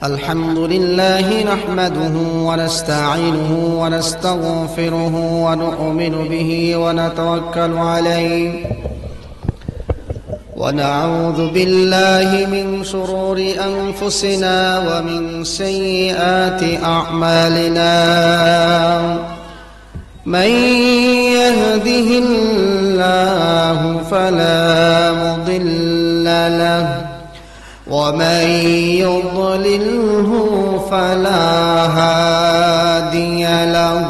الحمد لله نحمده ونستعينه ونستغفره ونؤمن به ونتوكل عليه ونعوذ بالله من شرور أنفسنا ومن سيئات أعمالنا من يهده الله فلا مضل له ومن يضلله فلا هادي له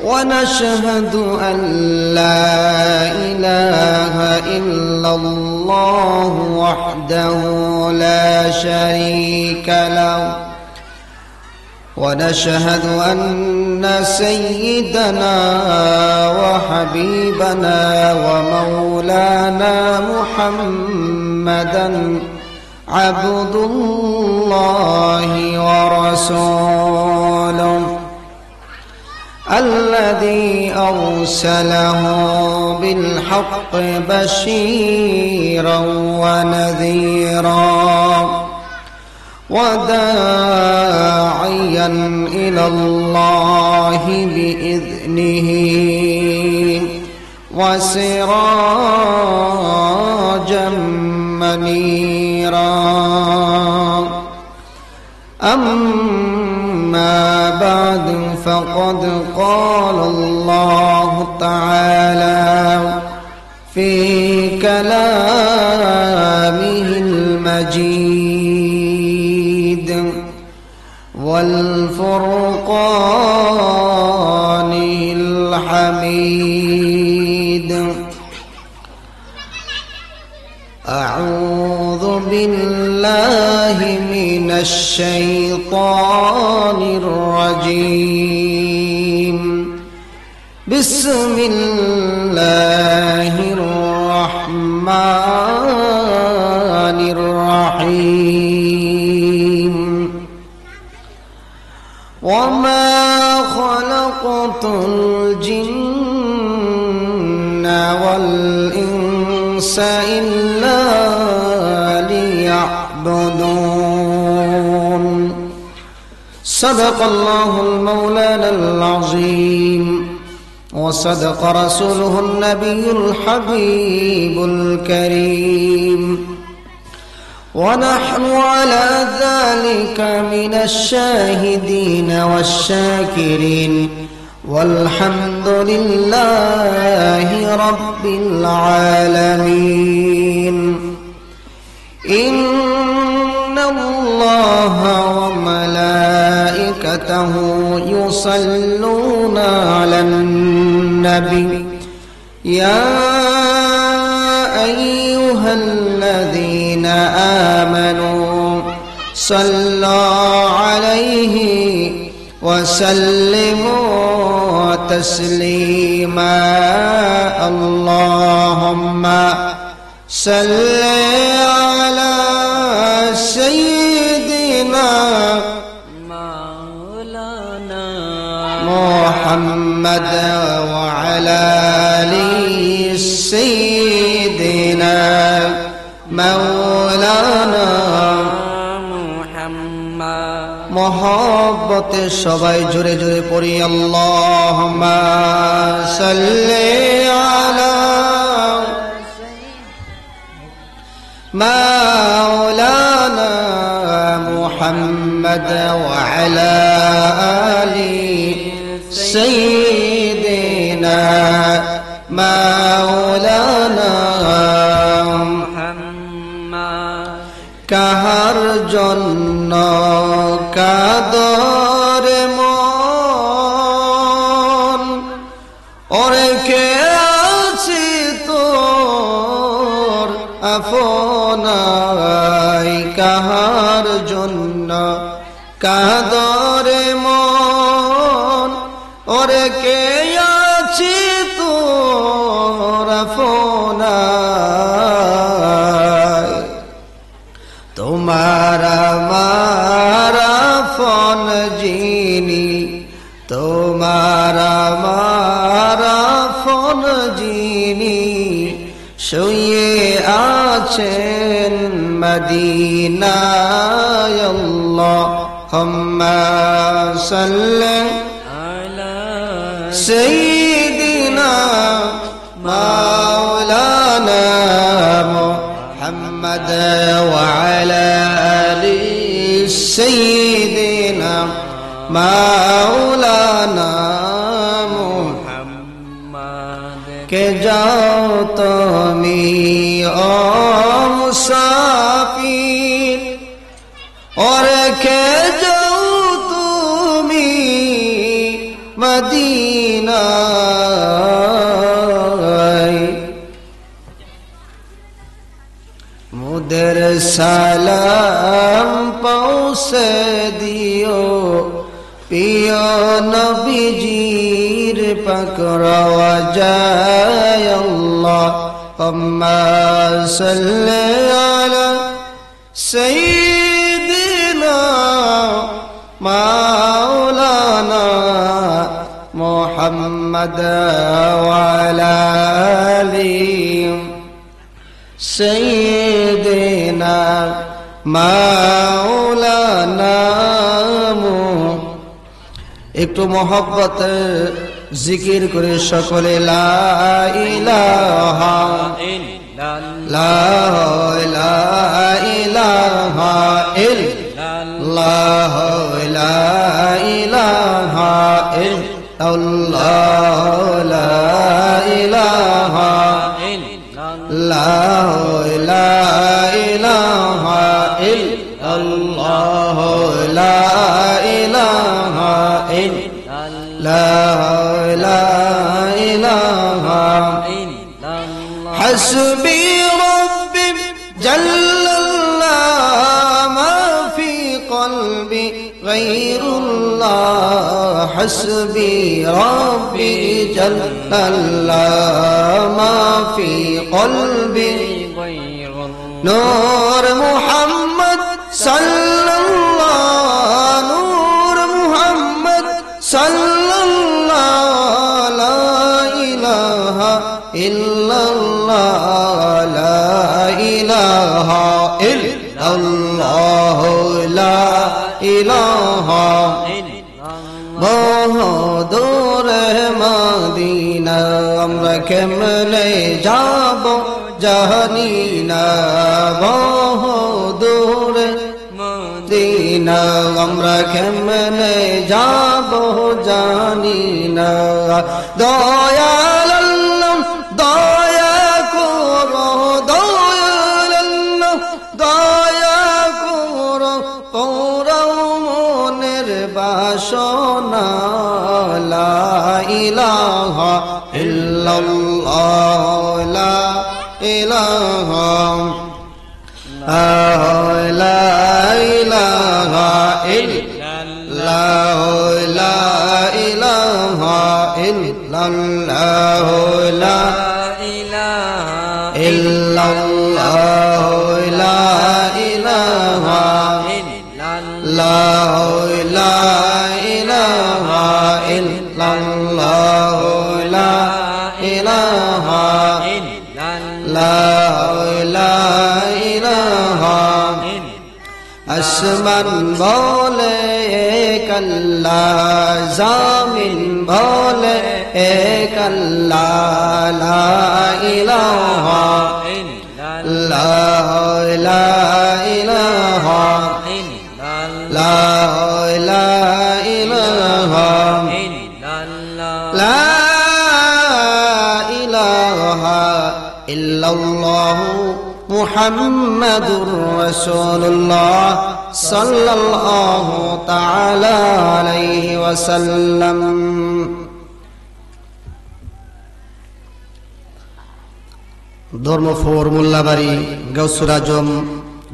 ونشهد أن لا إله إلا الله وحده لا شريك له ونشهد أن سيدنا وحبيبنا ومولانا محمدا عبد الله ورسوله الذي أرسله بالحق بشيرا ونذيرا وداعيا إلى الله بإذنه وسراجا منيرا أما بعد فقد قال الله تعالى في كلامه المجيد والفرقان الحميد أعوذ بالله من الشيطان الرجيم بسم الله الرحمن الرحيم وما خلقت الجن والإنس إلا ليعبدون صدق الله المولانا العظيم وصدق رسوله النبي الحبيب الكريم ونحن على ذلك من الشاهدين والشاكرين والحمد لله رب العالمين إن الله وملائكته يصلون على النبي يا أيها الذين آمنوا صلوا عليه وسلموا تسليما اللهم صل على سيدنا مولانا محمد وعلى آل سيدنا مولانا محبت সবাই জোরে জোরে পড়ি আল্লাহুম্মা সাল্লি আলা مولانا محمد وعلى آل سيدنا مولانا محمد কাহার জন্য কাদর মন ওরে কে আছি তোর আপনাই কাহার জন্য কাদর মন ওরে কে আছি তোর আপনাই তোমার আমার আপন যিনি তোমার আমার আপন যিনি শুয়ে আছেন আছেন মদিনায় আল্লাহুম্মা সাল্লি আলা সাইয়্যিদিনা মাওলানা মুহাম্মদ ওয়া আলা আলি সাইয়্যিদিনা মাওলানা মুহাম্মদ কে যাও তুমি ও মুসাফির और কে যাও তুমি মদিনায় মুদের সালাম পৌঁছে দিও প্রিয় নবীজির পাকড়াওয়া যায় আল্লাহুম্মা সাল্লি আলা সাইয়্যিদিনা মাওলানা মুহাম্মদ ওয়া আলা আলি সাইয়্যিদিনা মাওলানা। একটু মহব্বতে জিকির করে সকলে লা ইলাহা ইল্লাল্লাহ লা ইলাহা ইল্লাল্লাহ লা ইলাহা ইল্লাল্লাহ লা ইলাহা ইল্লাল্লাহ লা ইলাহা ইল্লাল্লাহ লা ইলাহা ইল্লাল্লাহ লা ইলাহা ইল্লাল্লাহ হাসবি রব্বি জাল্লাল্লাহ মা ফি কলবি গায়রুল্লাহ হাসবি রব্বি জাল্লাল্লাহ মা ফি কলবি নূর মুহাম্মদ সাল্লাল্লাহ নূর মুহাম্মদ সাল্লাল্লাহ লা ইলাহা ইল্লাল্লাহ লা ইলাহা ইল্লাল্লাহ লা ইলাহা বহুদূরে মদিনা আমরা কেমনে যাব জানি না বহুদূরে মদিনা আমরা কেমনে যাব জানি না দয়াল আল্লাহ দয়া করো দয়াল আল্লাহ দয়া করো পৌরাও মনের বাসনা লা ইলাহা ইল্লাল্লাহ লা ইলাহা লা ইলাহা ইল্লাল্লাহ লা ইলাহা ইল্লাল্লাহ লা ইলাহা ইল্লাল্লাহ লা ইলাহা ইল্লাল্লাহ লা ইলাহা ইল্লাল্লাহ লা ইলাহা লা ইলাহা আসমান বলে এক আল্লাহ জামিন বলে এক আল্লাহ লা ইলাহা ইল্লাল্লাহ লা ইলাহা ইল্লাল্লাহ লা ইলাহা ইল্লাল্লাহ লা ইলাহা ইল্লাল্লাহ মুহাম্মাদুর রাসূলুল্লাহ সাল্লাল্লাহু তাআলা আলাইহি ওয়াসাল্লাম। ধর্মফোর মোল্লাবাড়ি গাউসুল আজম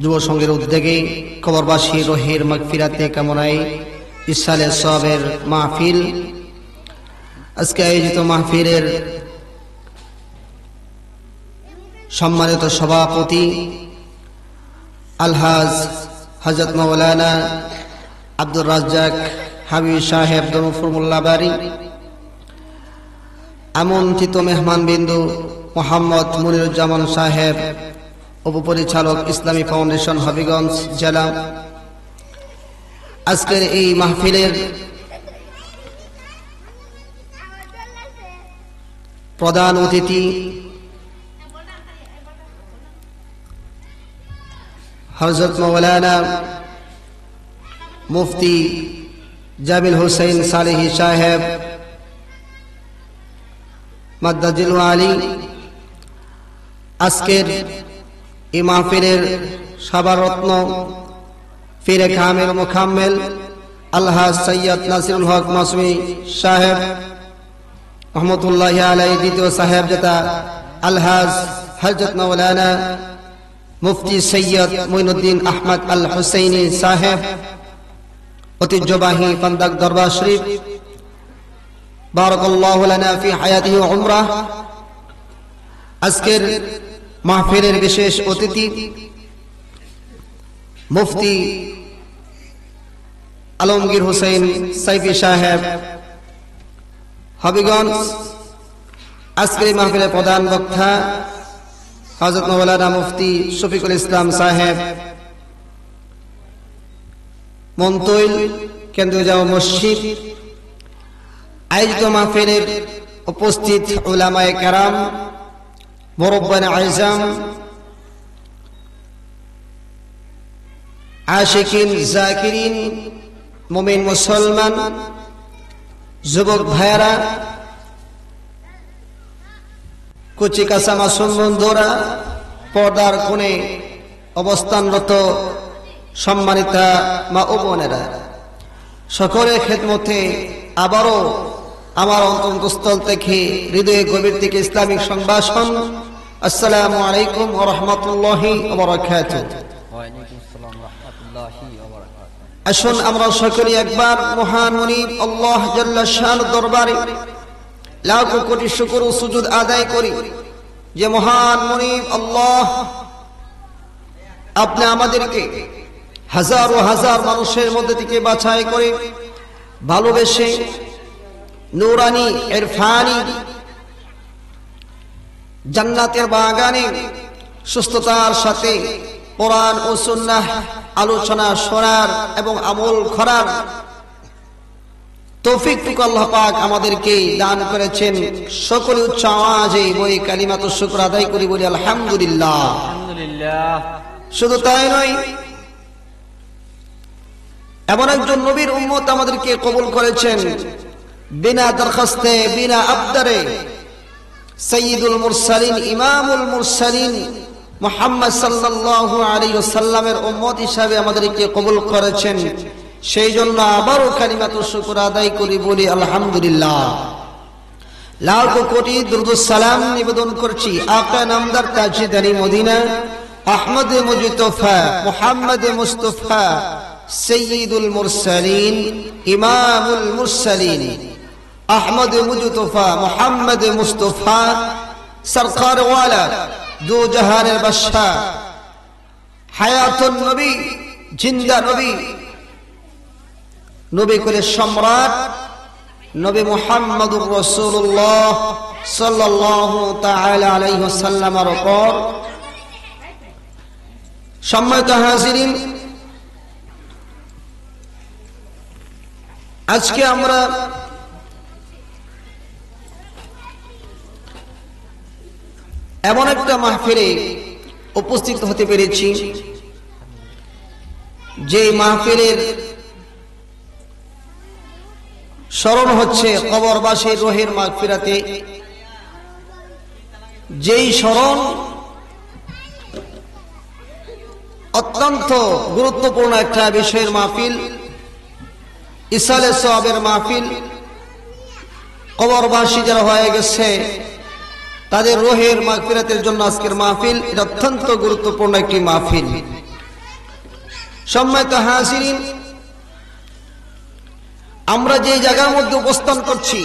যুব সংঘের উদ্যোগে কবরবাসী রোহের মাগফিরাতে কামনায় ইসালে সবের মাহফিল। আজকে আয়োজিত মাহফিলের সম্মানিত সভাপতি আলহাজ হযরত মাওলানা আব্দুর রাজ্জাক হাবিব সাহেব ধর্মফোর মোল্লাবাড়ি, আমন্ত্রিত মেহমানবিন্দু মোহাম্মদ মনিরুজ্জামান সাহেব উপপরিচালক ইসলামী ফাউন্ডেশন হবিগঞ্জ জেলা। আজকের এই মাহফিলের প্রধান অতিথি হযরত মাওলানা মুফতি জামিল হোসেন সালেহী সাহেব মাদ্দাজিল আলী। আজকের এই মাহফিলের সভারত্ন ফিরে কামেল মুকাম্মেল আলহাজ সৈয়দ নাসিরুল হক মাসুমি সাহেব রহমতুল্লাহি আলাইহি, দ্বিতীয় সাহেব যেটা আলহাজ হযরত মাওলানা মুফতি সৈয়দ মুঈনুদ্দিন আহমদ আল হুসাইনি সাহেব, ঐতিহ্যবাহী পান্দাক দরবার শরীফ। বারাকাল্লাহু লানা ফি হায়াতিহি ওয়া উমরাহ। আজকের মাহফিলের বিশেষ অতিথি মুফতি আলমগীর হোসেন সাইফি সাহেব হবিগঞ্জ। আজকের মাহফিলের প্রধান বক্তা হযরত মাওলানা মুফতি শফিকুল ইসলাম সাহেব মন্তৈল কেন্দ্রীয় জামে মসজিদ। আয়োজিত মাহফিলের উপস্থিত উলামায়ে কেরাম, মুরব্বানে আযম, আশিকিন জাকিরিন, মুমিন মুসলমান, যুবক ভাইয়েরা, কুচি কাঁচা মাসুম বন্ধুরা, পর্দার কোণে অবস্থানরত সম্মানিতা মা ও বোনেরা, সকলের খেদমতে আবারও আমার অন্তরস্থল থেকে, হৃদয়ে গভীর থেকে ইসলামিক সম্ভাষণ। আসসালামু আলাইকুম ওয়া রাহমাতুল্লাহি ওয়া বারাকাতুহু। আসুন আমরা সকলে একবার মহান মুনিব আল্লাহ জাল্লা শানুর দরবারে লাখো কোটি শুকর ও সুজুদ আদায় করি যে মহান মুনিব আল্লাহ আপনি আমাদেরকে হাজার ও হাজার মানুষের মধ্যে থেকে বাছাই করে ভালোবেসে নূরানি ইরফানি জান্নাতের বাগানে সুস্থতার সাথে কোরআন ও সুন্নাহ আলোচনা শোনার এবং আমল করার তৌফিক আল্লাহ পাক আমাদেরকে দান করেছেন। সকলে উচ্চ আওয়াজে বলি কালিমাতুশ শুকর আদায় করি, বলি আলহামদুলিল্লাহ। আলহামদুলিল্লাহ। শুধু তাই নয়, এমন একজন নবীর উম্মত আমাদেরকে কবুল করেছেন বিনা দরখাস্তে, বিনা আবদারে। সাইয়্যিদুল মুরসালিন, ইমামুল মুরসালিন মুহাম্মদ সাল্লাল্লাহু আলাইহি ওয়াসাল্লামের উম্মত হিসাবে আমাদেরকে কবুল করেছেন। সেই জন্য আবারও কালিমাতুশ শুকর আদায় করি, বলি আলহামদুলিল্লাহ। লাখ কোটি দুরূদ সালাম নিবেদন করছি আকা নামদার তাজদারি মদিনা আহমদ মুজতফা মুহাম্মদ মুস্তাফা সাইয়্যিদুল মুরসালিন ইমামুল মুরসালিন আহমদ মুজতফা মুহাম্মদ মুস্তাফা সরকার ওয়ালা দু জাহানের বাদশা হায়াতুন নবী, জিন্দা নবী, নবী কুলের সম্রাট নবী মুহাম্মদুর রাসূলুল্লাহ সাল্লাল্লাহু তাআলা আলাইহি ওয়াসাল্লামের উপর। সম্মানিত হাজিরিন, আজকে আমরা এমন একটা মাহফিলে উপস্থিত হতে পেরেছি যে মাহফিলের স্মরণ হচ্ছে কবরবাসীর রুহের মাগফিরাতে। যেই স্মরণ অত্যন্ত গুরুত্বপূর্ণ একটা বিষয়ের মাহফিল, ইসালে সওয়াবের মাহফিল। কবরবাসী যারা হয়ে গেছে তাদের রুহের মাগফিরাতের জন্য আজকের মাহফিল এটা অত্যন্ত গুরুত্বপূর্ণ একটি মাহফিল। সম্মানিত হাজিরিন, আমরা যে জায়গার মধ্যে অবস্থান করছি,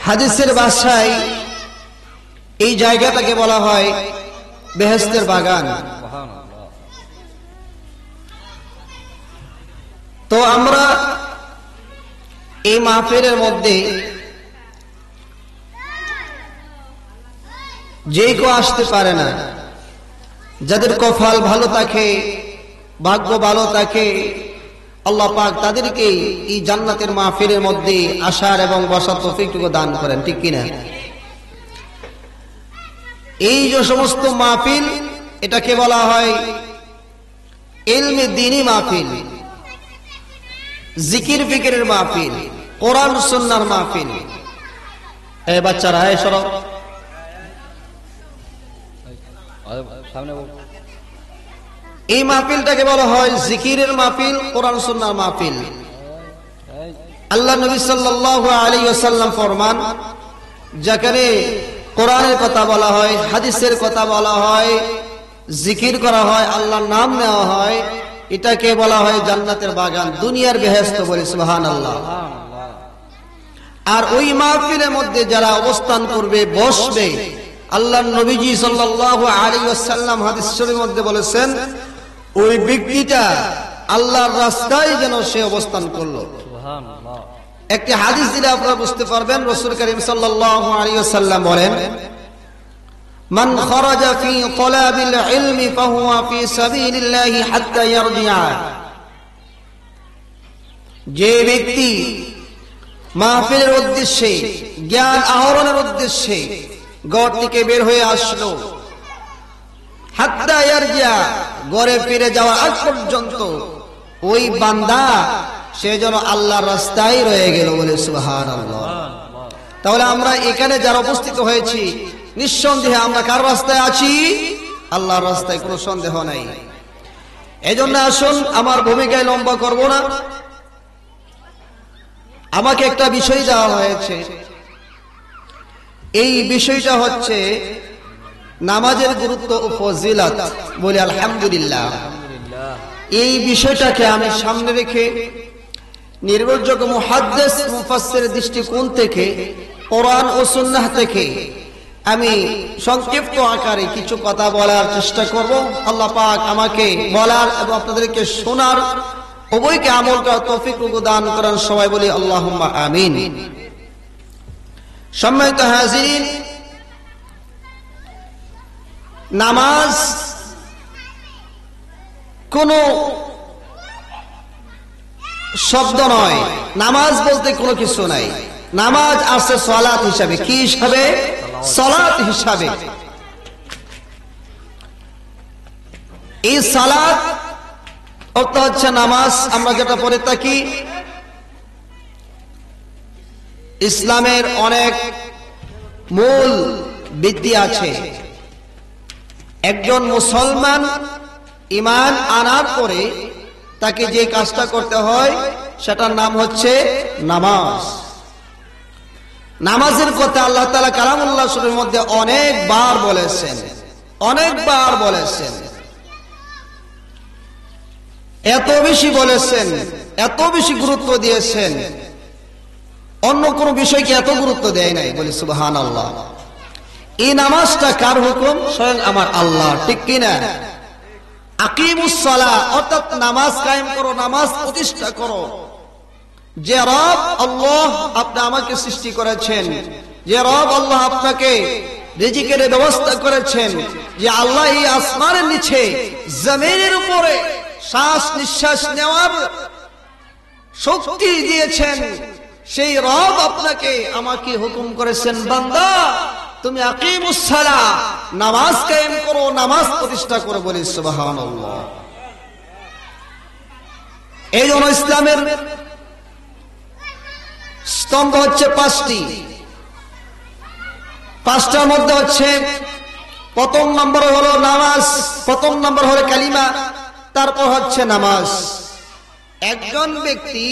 হাদিসের ভাষায় এই জায়গাটাকে বলা হয় বেহেশতের বাগান। তো আমরা এই মাহফিলের মধ্যে যে কেউ আসতে পারে না, যাদের কপাল ভালো থাকে, ভাগ্য ভালো থাকে, আল্লাহ পাক তাদেরকে এই জান্নাতের মাহফিলের মধ্যে আসার এবং বসার তৌফিকটুকু দান করেন, ঠিক কিনা? এই যে সমস্ত মাহফিল, এটাকে বলা হয় ইলমে দ্বীনি মাহফিল, জিকির ফিকিরের মাহফিল, কোরআন সুন্নাহর মাহফিল। এই বাচ্চারা এসো, এই মাহফিলটাকে বলা হয় জিকিরের মাহফিল, কোরআন সুন্নাহর মাহফিল। আল্লাহ নবী সাল্লাল্লাহু আলাইহি ওয়াসাল্লাম ফরমান, যেখানে কোরআনের কথা বলা হয়, হাদিসের কথা বলা হয়, জিকির করা হয়, আল্লাহর নাম নেওয়া হয়, এটাকে বলা হয় জান্নাতের বাগান, দুনিয়ার বেহেশত বলে সুবহানাল্লাহ। আর ওই মাহফিলের মধ্যে যারা অবস্থান করবে, বসবে, আল্লাহর নবীজি সাল্লাল্লাহু আলাইহি ওয়াসাল্লাম হাদিস শরীফের মধ্যে বলেছেন, ওই ব্যক্তিটা আল্লাহর রাস্তায় যেন সে অবস্থান করলো। একটি হাদিস দিলে আপনারা বুঝতে পারবেন। রাসূল করিম সাল্লাল্লাহু আলাইহি ওয়াসাল্লাম বলেন, মান খারাজা ফি তালাবিল ইলমি ফাহুয়া ফি সাবিলিল্লাহি হাত্তা ইয়ারজিআ। যে ব্যক্তি মাহফিলের উদ্দেশ্যে, জ্ঞান আহরণের উদ্দেশ্যে ঘর থেকে বের হয়ে আসলো, হাত্তা ইয়ারজিআ, ঘরে ফিরে যাওয়ার আগ পর্যন্ত ওই বান্দা সে যেন আল্লাহর রাস্তায় রয়ে গেল বলে সুবহানাল্লাহ। তাহলে আমরা এখানে যারা উপস্থিত হয়েছি, নিঃসন্দেহে আমরা কার রাস্তায় আছি? আল্লাহর রাস্তায়, কোনো সন্দেহ নাই। এজন্য আসুন, আমার ভূমিকায় লম্বা করব না, আমাকে একটা বিষয় দেওয়া হয়েছে। এই বিষয়টা হচ্ছে নামাজের গুরুত্ব ও ফজিলত। বলি আলহামদুলিল্লাহ। এই বিষয়টাকে আমি সামনে রেখে নির্ভরযোগ্য মুহাদ্দিস মুফাসসির দৃষ্টিকোণ থেকে, কোরআন ও সুন্নাহ থেকে আমি সংক্ষিপ্ত আকারে কিছু কথা বলার চেষ্টা করব। আল্লাহ পাক আমাকে বলার এবং আপনাদেরকে শোনার, উভয়কে আমল করার তৌফিক দান করেন। সবাই বলি আল্লাহুম্মা আমিন। সম্মানিত হাজিরিন, নামাজ কোনো শব্দ নয়, নামাজ বলতে কোনো কিছু নাই। নামাজ আছে সালাত হিসাবে। কি হিসাবে? সালাত হিসাবে। এই সালাত অর্থ হচ্ছে নামাজ। আমরা যেটা পড়ে থাকি, ইসলামের অনেক মূল ভিত্তি আছে। একজন মুসলমান ঈমান আনার পরে তাকে যে কাজটা করতে হয় সেটার নাম হচ্ছে নামাজ। নামাজের কথা আল্লাহ তাআলা কালামুল্লাহ শরীফের মধ্যে অনেকবার বলেছেন, অনেকবার বলেছেন। এত বেশি বলেছেন, এত বেশি গুরুত্ব দিয়েছেন, অন্য কোন বিষয়কে এত গুরুত্ব দেয় নাই। বলি সুবহানাল্লাহ। এই নামাজটা কার হুকুম? স্বয়ং আমার আল্লাহ, ঠিক কিনা? আকিমুস সালাহ, অর্থাৎ নামাজ কায়েম করো, নামাজ প্রতিষ্ঠা করো। যে রব আল্লাহ আপনি আমাকে সৃষ্টি করেছেন, যে রব আল্লাহ আপনাকে রিজিকের ব্যবস্থা করেছেন, যে আল্লাহ এই আসমানের নিচে জমিনের উপরে শ্বাস নিঃশ্বাস নেওয়ার শক্তি দিয়েছেন, সেই রব আপনাকে আমাকে হুকুম করেছেন, বান্দা তুমি আকিমুস সালাহ, নামাজ কায়েম করো, নামাজ প্রতিষ্ঠা করো। বলি সুবহানাল্লাহ। এই জন্য ইসলামের স্তম্ভ হচ্ছে পাঁচটি। পাঁচটার মধ্যে হচ্ছে প্রথম নম্বর হলো নামাজ, প্রথম নম্বর হলো কালিমা, তারপর হচ্ছে নামাজ। একজন ব্যক্তি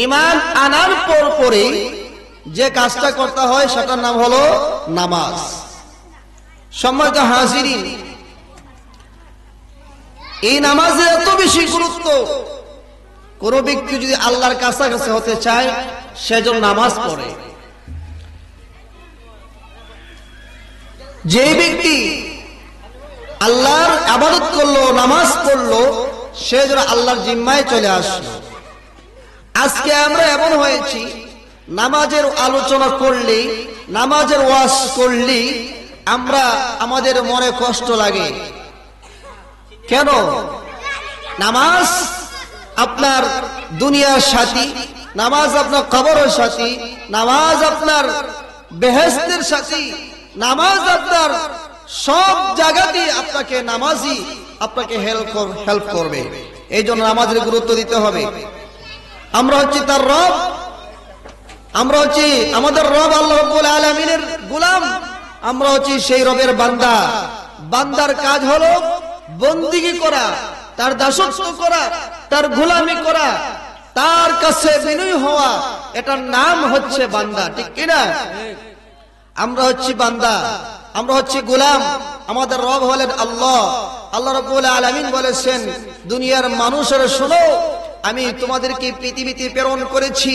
ঈমান আনার পরে যে কাজটা করতে হয় সেটার নাম হলো নামাজ। সম্মানিত হাজিরিন, এই নামাজের এত বেশি গুরুত্ব, কোন ব্যক্তি যদি আল্লাহর কাছাকাছি হতে চায় সেজন্য নামাজ পড়ে। যে ব্যক্তি আল্লাহর ইবাদত করলো, নামাজ পড়লো, সে যেন আল্লাহর জিম্মায় চলে আসলো। আজকে আমরা এমন হয়েছি, নামাজের আলোচনা করলি, নামাজের ওয়াজ করলি, আমরা আমাদের মনে কষ্ট লাগে কেন? নামাজ আপনার দুনিয়ার সাথী, নামাজ আপনার কবরের সাথী, নামাজ আপনার বেহেশতের সাথী, নামাজ আপনার সব জায়গাতে আপনাকে নামাজি আপনাকে হেল্প করবে। এই জন্য নামাজের গুরুত্ব দিতে হবে। আমরা হচ্ছি তার রব, আমরা হচ্ছি আমাদের রব আল্লাহ রাব্বুল আলামিনের গোলাম, আমরা হচ্ছি সেই রবের বান্দা। বান্দার কাজ হলো বন্দিগি করা, তার দাসত্ব করা, তার গোলামি করা, তার কাছে বিনয়ী হওয়া, এটার নাম হচ্ছে বান্দা, ঠিক কিনা? আমরা হচ্ছি বান্দা, আমরা হচ্ছি গোলাম, আমাদের রব হলেন আল্লাহ। আল্লাহ রাব্বুল আলামিন বলেছেন, দুনিয়ার মানুষেরা শোনো, আমি তোমাদেরকে পৃথিবীতে প্রেরণ করেছি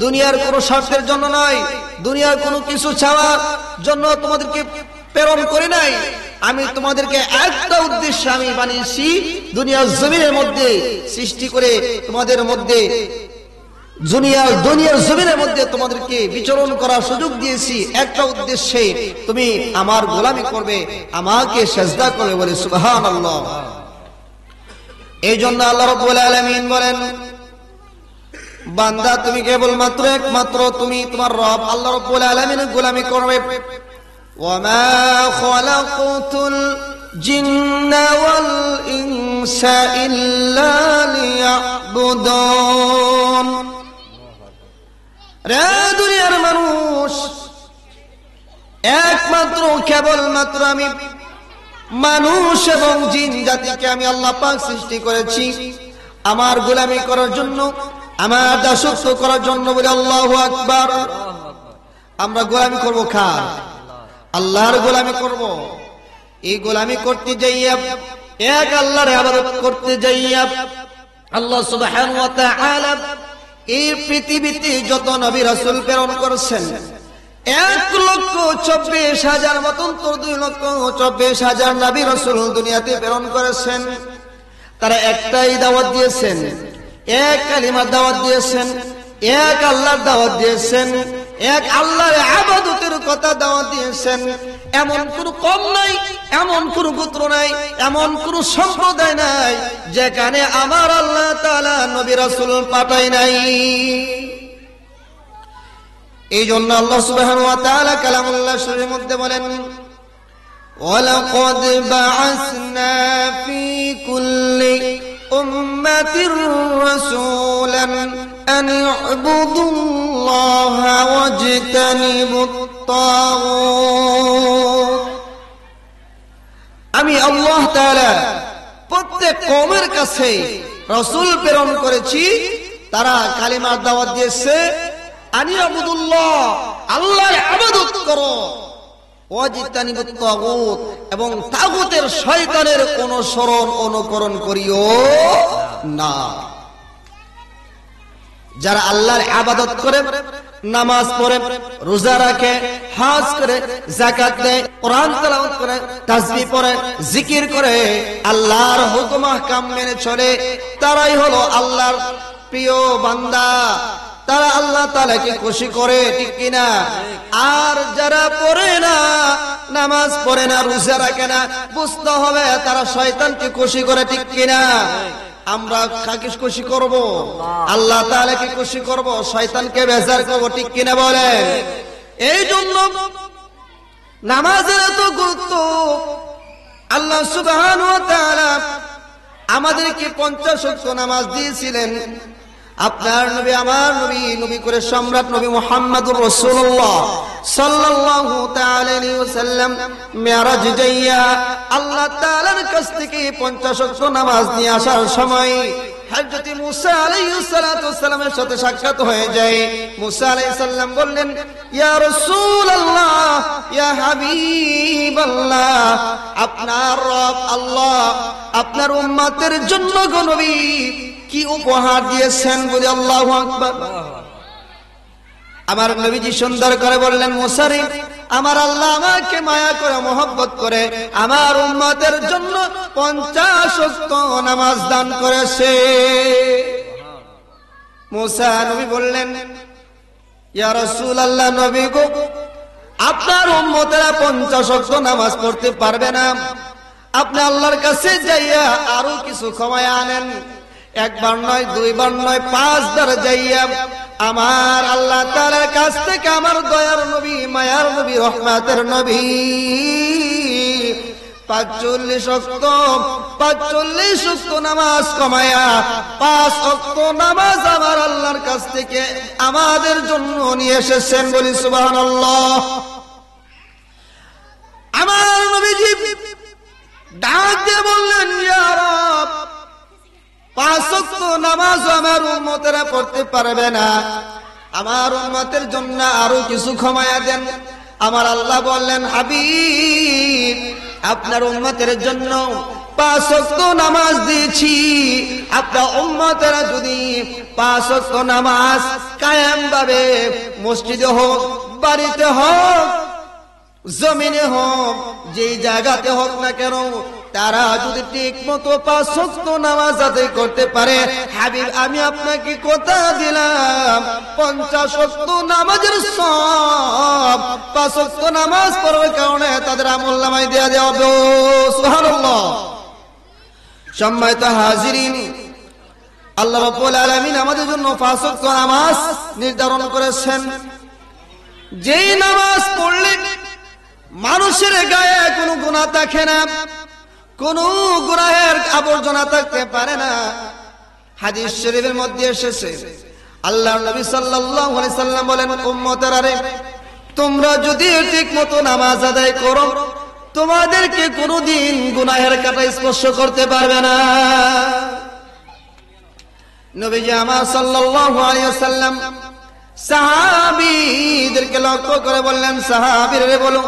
দুনিয়ার কোনো স্বার্থের জন্য নয়, দুনিয়ার কোনো কিছু চাওয়ার জন্য তোমাদেরকে প্রেরণ করি নাই। আমি তোমাদেরকে একটা উদ্দেশ্যে আমি বানিয়েছি, দুনিয়ার জমিনের মধ্যে সৃষ্টি করে তোমাদের মধ্যে দুনিয়ার জমিনের মধ্যে তোমাদেরকে বিচরণ করার সুযোগ দিয়েছি একটা উদ্দেশ্যে, তুমি আমার গোলামি করবে, আমাকে সিজদা করবে। বলে সুবহানাল্লাহ। এই জন্য আল্লাহ রাব্বুল আলামিন বলেন, বান্দা তুমি কেবলমাত্র একমাত্র তুমি তোমার রব আল্লাহ রাব্বুল আলামিনের গোলামি করবে। ওয়ামা খালাকতুল জিন্না ওয়াল ইনসা ইল্লা লিয়াবুদুন। রে দুনিয়ার মানুষ, একমাত্র কেবলমাত্র আমি মানুষ এবং জিন জাতিকে আমি আল্লাহ পাক সৃষ্টি করেছি আমার গোলামি করার জন্য, আমার দাসত্ব করার জন্য। বলে আল্লাহু আকবার। আমরা গোলামি করব কার? আল্লাহর গোলামি করব। এই গোলামি করতে যাইয়া, এক আল্লাহর ইবাদত করতে যাইয়া আল্লাহ সুবহানাহু ওয়া তাআলা এই পৃথিবীতে যত নবী রাসূল প্রেরণ করেছেন, 1,24,000 মতন 2,24,000 নবী রাসূল দুনিয়াতে প্রেরণ করেছেন। তারা একটাই দাওয়াত দিয়েছেন, এক কালিমার দাওয়াত দিয়েছেন, এক আল্লাহর দাওয়াত দিয়েছেন, এক আল্লাহর ইবাদতের কথা দাওয়াত দিয়েছেন। এমন কোন কম নাই, এমন কোন গোত্র নাই, এমন কোন সম্প্রদায় নাই যেখানে আমার আল্লাহ তাআলা নবী রাসূল পাঠায় নাই। এই জন্য আল্লাহ সুবহানাহু ওয়া তাআলা কালামুল্লাহ শরীফের মধ্যে বলেন, ওয়ালাকাদ বাআসনা ফি কুল্লি উম্মাতির রাসূলান আন ইউবুদুল্লাহা ওয়াজতানিবুত তাগুত। আমি আল্লাহ তাআলা প্রত্যেক কওমের কাছে রাসূল প্রেরণ করেছি, তারা কালিমার দাওয়াত দিয়েছে, আনি আবুদুল্লাহ, আল্লাহর ইবাদত করো, ওয়াজতানিবুত তাগুত, এবং তাগুতের শয়তানের অনুসরণ অনুকরণ করিও না। যারা আল্লাহর ইবাদত করে, নামাজ পড়ে, রোজা রাখে, হজ করে, যাকাত দেয়, কোরআন তেলাওয়াত করে, তাসবিহ পড়ে, জিকির করে, আল্লাহর হুকুম আহকাম মেনে চলে, তারাই হলো আল্লাহর প্রিয় বান্দা। তারা আল্লাহ তাআলাকে খুশি করে, ঠিক কিনা? আর যারা পড়ে না, নামাজ পড়ে না, রোজা রাখে না, বুঝতে হবে তারা শয়তানকে খুশি করে, ঠিক কিনা? আমরা কাকে খুশি করব? আল্লাহ তাআলাকে খুশি করব, শয়তানকে বেজার করব, ঠিক কিনা বলেন? এই জন্য নামাজের এত গুরুত্ব। আল্লাহ সুবহানাহু ওয়া তাআলা আমাদেরকে 50 ওয়াক্ত নামাজ দিয়েছিলেন। আপনার নবী, আমার নবী, নবী করে সম্রাট নবী মুহাম্মদুর রাসূলুল্লাহ সাল্লাল্লাহু তাআলা আলাইহি ওয়াসাল্লাম মিরাজ যাইয়া আল্লাহ তাআলার কাছ থেকে 50 ওয়াক্ত নামাজ নিয়ে আসার সময় হযরত মুসা আলাইহিস সালাতু ওয়াস সালামের সাথে সাক্ষাৎ হয়ে যায়। মুসা আলাইহিস সালাম বললেন, ইয়া রাসূলুল্লাহ, ইয়া হাবিবাল্লাহ, আপনার রব আল্লাহ আপনার উম্মতের জন্য গো নবী কি উপহার দিয়েছেন? বলে আল্লাহু আকবার। আমার নবীজি সুন্দর করে বললেন, মুসা রে, আমার আল্লাহ আমাকে মায়া করে, মহব্বত করে আমার উম্মতের জন্য 50 ওয়াক্ত নামাজ দান করেছে। মুসা নবী বললেন, ইয়া রাসূলুল্লাহ, নবী গো, আপনার উম্মতেরা 50 ওয়াক্ত নামাজ পড়তে পারবে না, আপনি আল্লাহর কাছে যাইয়া আরো কিছু ক্ষমায় আনেন। একবার নয়, দুইবার নয়, 5 বার যাইয়া আমার আল্লাহ তাআলার কাছ থেকে আমার দয়ার নবী, মায়ার নবী, রহমাতের নবী 45 ওয়াক্ত নামাজ কমায়া 5 ওয়াক্ত নামাজ আমার আল্লাহর কাছ থেকে আমাদের জন্য নিয়ে এসেছেন। বলি সুবহানাল্লাহ। আমার নবীজি ডাক দিয়ে বললেন, ইয়া রব, 5 ওয়াক্ত নামাজ আমার উম্মতেরা পড়তে পারবে না, আমার উম্মতের জন্য আরো কিছু ক্ষমায়া দেন। আমার আল্লাহ বললেন, হাবিব, আপনার উম্মতের জন্য 5 ওয়াক্ত নামাজ দিয়েছি। আপনার উম্মতেরা যদি 5 ওয়াক্ত নামাজ কায়েম ভাবে মসজিদে হোক, বাড়িতে হোক, জমিনে হোক, যেই জায়গাতে হোক না কেন, তারা যদি ঠিক মতো 5 ওয়াক্ত নামাজ আদায় করতে পারে, হাবিব আমি আপনাকে কথা দিলাম 50 ওয়াক্ত নামাজের সওয়াব 5 ওয়াক্ত নামাজ পড়ার কারণে তাদের আমলনামায় দেয়া হবে। সুবহানাল্লাহ। সম্মানিত হাজিরিন, আল্লাহ রাব্বুল আলামিন আমাদের জন্য 5 ওয়াক্ত নামাজ নির্ধারণ করেছেন। যেই নামাজ পড়লে মানুষের গায়ে কোনো গুনাহ থাকে না, কোন গুনাহের আবর্জনা থাকতে পারে না। হাদিস শরীফের মধ্যে এসেছে, আল্লাহর নবী সাল্লাল্লাহু আলাইহি সাল্লাম বলেন, উম্মতেরা রে, তোমরা যদি ঠিকমতো নামাজ আদায় করো, তোমাদেরকে কোনদিন গুনাহের কাঁটা স্পর্শ করতে পারবে না। নবীজি আমার সাল্লাল্লাহু আলাইহি ওয়াসাল্লাম সাহাবীদেরকে লক্ষ্য করে বললেন, সাহাবীরা বলো,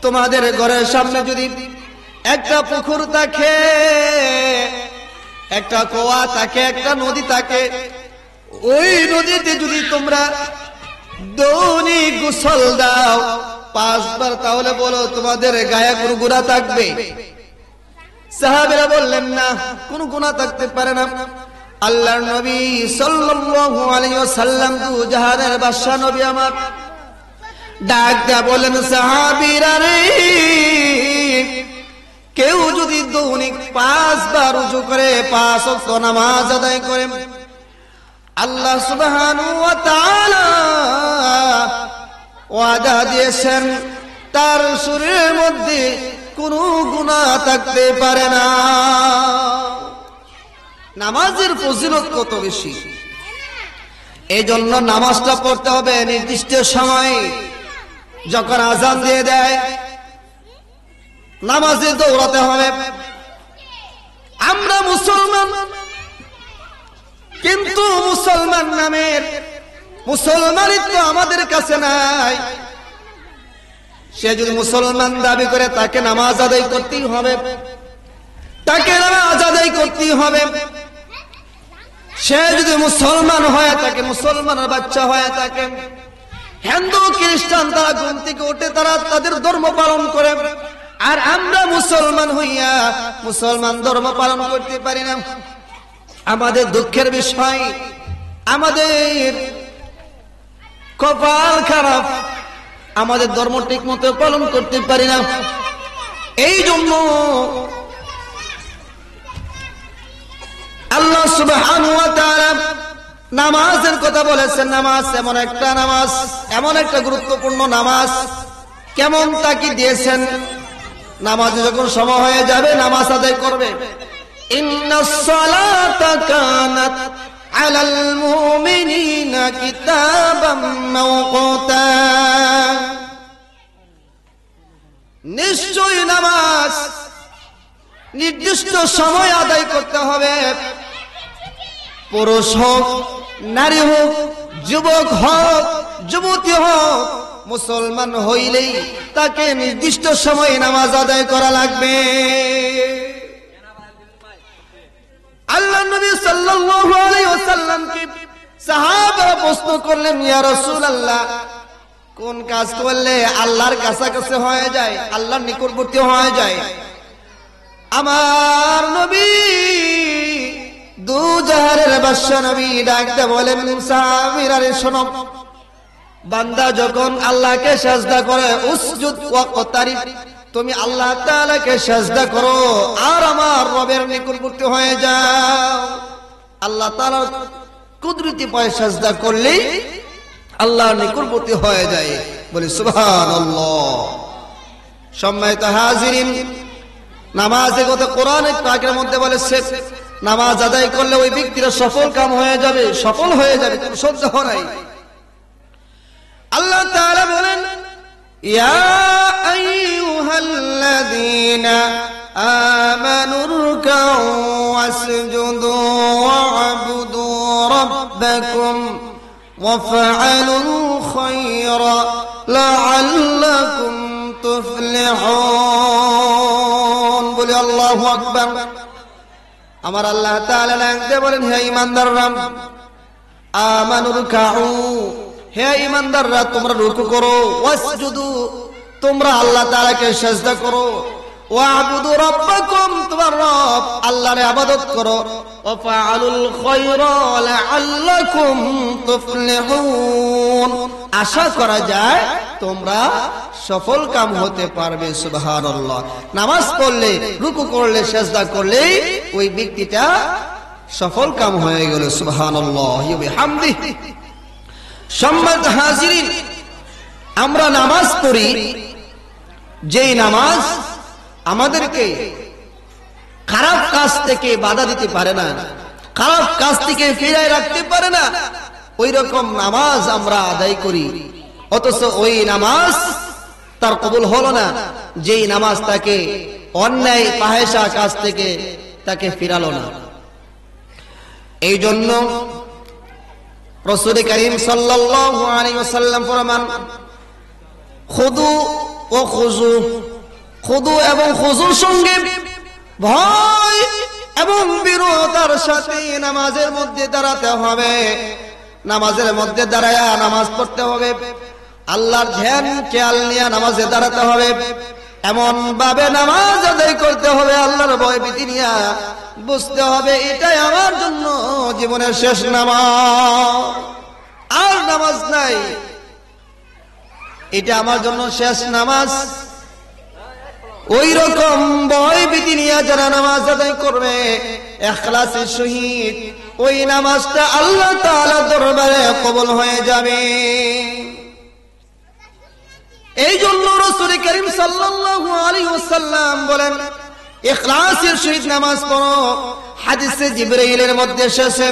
তোমাদের ঘরের সামনে যদি একটা পুকুর থাকে, একটা কুয়া থাকে, একটা নদী থাকে, ওই নদীতে যদি তোমরা দৈনিক গোসল দাও 5 বার, তাহলে বলো তোমাদের গায়ে কোনো গুনাহ থাকবে? সাহাবীরা বললেন, না, কোনো গুনাহ থাকতে পারে না। আল্লাহর নবী সাল্লাল্লাহু আলাইহি ওয়াসাল্লাম দু জাহানের বাদশা নবী আমার ডাক দেয়া বলেন, সাহাবীরা রে, কেউ যদি দৈনিক 5 বার ওযু করে 5 ওয়াক্ত নামাজ আদায় করে, আল্লাহ সুবহানাহু ওয়া তাআলা ওয়াদা দিয়েছেন তার শরীরের মধ্যে কোনো গুনাহ থাকতে পারে না। নামাজের ফজিলত কত বেশি! এই জন্য নামাজটা পড়তে হবে নির্দিষ্ট সময়ে। যখন আজান দিয়ে দেয় নামাজে দৌড়াতে হবে। আমরা মুসলমান, কিন্তু মুসলমান নামের মুসলমানিত্ব আমাদের কাছে নাই। সে যদি মুসলমান দাবি করে, তাকে নামাজ আদায় করতেই হবে, তাকে নামাজ আদায় করতেই হবে। সে যদি মুসলমান হয়, তাকে মুসলমানের বাচ্চা হয়, তাকে হিন্দু খ্রিস্টান তারা ঘুম থেকে উঠে তারা তাদের ধর্ম পালন করে, আর আমরা মুসলমান হইয়া মুসলমান ধর্ম পালন করতে পারি না। আমাদের দুঃখের বিষয়, আমাদের কপাল খারাপ, আমাদের ধর্ম ঠিক মতো পালন করতে পারি না। এই জন্য আল্লাহ সুবহানাহু ওয়া তাআলা নামাজের কথা বলেছেন। নামাজ এমন একটা নামাজ, এমন একটা গুরুত্বপূর্ণ নামাজ, কেমন তাকে দিয়েছেন। নামাজে যখন সময় হয়ে যাবে নামাজ আদায় করবে। ইন্নাস সালাতা কানাত আলাল মুমিনিনা কিতাবাম মাওকুতা, নিশ্চয়ই নামাজ নির্দিষ্ট সময় আদায় করতে হবে। পুরুষ হোক, নারী হোক, যুবক হোক, যুবতী হোক, মুসলমান হইলেই তাকে নির্দিষ্ট সময়ে নামাজ আদায় করা লাগবে। আল্লাহ নবী সাল্লাল্লাহু আলাইহি ওয়াসাল্লামকে সাহাবারা প্রশ্ন করলেন, ইয়া রাসূলুল্লাহ, কোন কাজ করলে আল্লাহর কাছাকাছি হয়ে যায়, আল্লাহর নিকটবর্তী হয়ে যায়? আমার নবী দু জাহানের বাদশা নবী ডাকতে বলেন, সাহাবীরা রে শোনো, বান্দা যখন আল্লাহকে সাজদা করে উসজুদ ওয়াকতারিব, তুমি আল্লাহ তাআলাকে সাজদা করো আর আমার রবের নিকটবর্তী হয়ে যাও। আল্লাহ তাআলার কুদরতি পায়ে সাজদা করলেই আল্লাহর নিকটবর্তী হয়ে যায়। বলি সুবহানাল্লাহ। সম্মানিত হাজিরিন, নামাজের কথা কোরআনে পাকের মধ্যে বলেছে, নামাজ আদায় করলে ওই ব্যক্তির সফল কাম হয়ে যাবে, সফল হয়ে যাবে, কোনো সন্দেহ নাই। আল্লাহ তাআলা বলেন, ইয়া আইয়ুহাল্লাযীনা আমানুরকাউ ওয়াসজুদু ওয়া'বুদু রাব্বাকুম ওয়াফআলুল খায়রা লা'আল্লাকুম তুফলিহুন। বলি আল্লাহু আকবার। আমার আল্লাহ তাআলা লাগতে বলেন, হে ঈমানদাররা, আমানুরকাউ, হে ঈমানদাররা তোমরা রুকু করো, ওয়াসজুদু তোমরা আল্লাহ তাআলাকে সিজদা করো, ওয়া'বুদু রাব্বাকুম তোমার রব আল্লাহর ইবাদত করো, ওয়াফআলুল খায়রা লা'আল্লাকুম তুফলিহুন আশা করা যায় তোমরা সফল কাম হতে পারবে। সুবহানাল্লাহ। নামাজ পড়লে, রুকু করলে, সিজদা করলে ওই ব্যক্তিটা সফল কাম হয়ে গেল। সুবহানাল্লাহ ওয়া বিহামদিহি। সম্মানিত হাজিরিন, আমরা নামাজ পড়ি, যেই নামাজ আমাদেরকে খারাপ কাজ থেকে বাধা দিতে পারে না, খারাপ কাজ থেকে ফিরায় রাখতে পারে না, ওই রকম নামাজ আমরা আদায় করি, অথচ ওই নামাজ তার কবুল হলো না, যেই নামাজ তাকে অন্যায় ফাহেশা কাজ থেকে তাকে ফিরালো না। এই জন্য রাসূল করিম সাল্লাল্লাহু আলাইহি ওয়াসাল্লাম ফরমান, খুদু ও খুজু, খুদু এবং খুজুর সঙ্গে ভয় এবং বিরতার সাথে নামাজের মধ্যে দাঁড়াতে হবে। নামাজের মধ্যে দাঁড়ায়া নামাজ পড়তে হবে, আল্লাহর ধ্যান খেয়াল নিয়ে নামাজে দাঁড়াতে হবে, এমন ভাবে নামাজ আদায় করতে হবে, আল্লাহর ভয় ভীতি নিয়ে বুঝতে হবে এটাই আমার জন্য জীবনের শেষ নামাজ, আর নামাজ নাই, এটা আমার জন্য শেষ নামাজ। ওই রকম ভয় ভীতি নিয়ে যারা নামাজ আদায় করবে ইখলাসের সহিত, ওই নামাজটা আল্লাহ তাআলার দরবারে কবুল হয়ে যাবে। এই জন্য রাসূল করিম সাল্লাল্লাহু আলাইহি ওয়াসাল্লাম বলেন, ইখলাসের সহিত নামাজ পড়ো। হাদিসে জিবরাইলের মধ্যে এসেছে,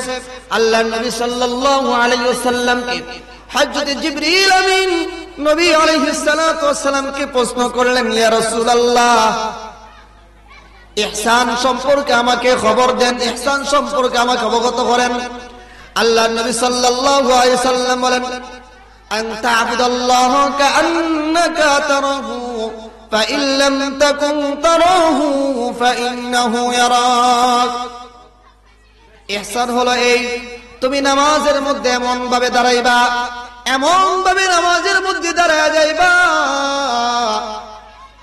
আল্লাহর নবী সাল্লাল্লাহু আলাইহি ওয়াসাল্লামকে হযরত জিবরিল আমিন নবী আলাইহিস সালাতু ওয়াস সালামকে প্রশ্ন করলেন, ইয়া রাসূলুল্লাহ, ইহসান সম্পর্কে আমাকে খবর দেন, ইহসান সম্পর্কে আমাকে অবগত করেন। আল্লাহর নবী সাল্লাল্লাহু আলাইহি ওয়াসাল্লাম বলেন, আন তা'বুদাল্লাহা কাআন্নাকা তারাহু ফাইন লাম তাকুন তারাহু ফাইন্নাহু ইয়ারাক। ইহসান হলো এই, তুমি নামাজের মধ্যে এমন ভাবে দাঁড়াইবা, এমন ভাবে নামাজের মধ্যে দাঁড়ায় যাইবা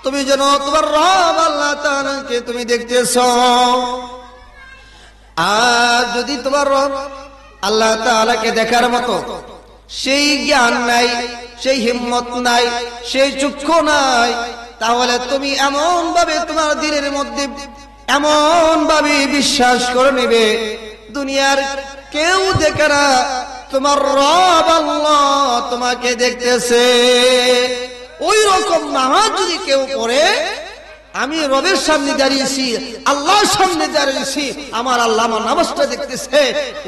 তুমি যেন তোমার রব আল্লাহ তাআলাকে তুমি দেখতেছো। আর যদি তোমার রব আল্লাহ তাআলাকে দেখার মতো সেই জ্ঞান নাই, সেই হিম্মত নাই, সেই চক্ষু নাই, তাহলে তুমি এমন ভাবে তোমার দিলের মধ্যে এমন ভাবে বিশ্বাস করে নেবে দুনিয়ার কেউ দেখে না, তোমার রব আল্লাহ তোমাকে দেখতেছে। ওই রকম নামাজ যদি কেউ পড়ে, আমি রবের সামনে দাঁড়িয়েছি, আল্লাহর সামনে দাঁড়িয়েছি, আমার আল্লাহ আমার নামাজটা দেখতেছে,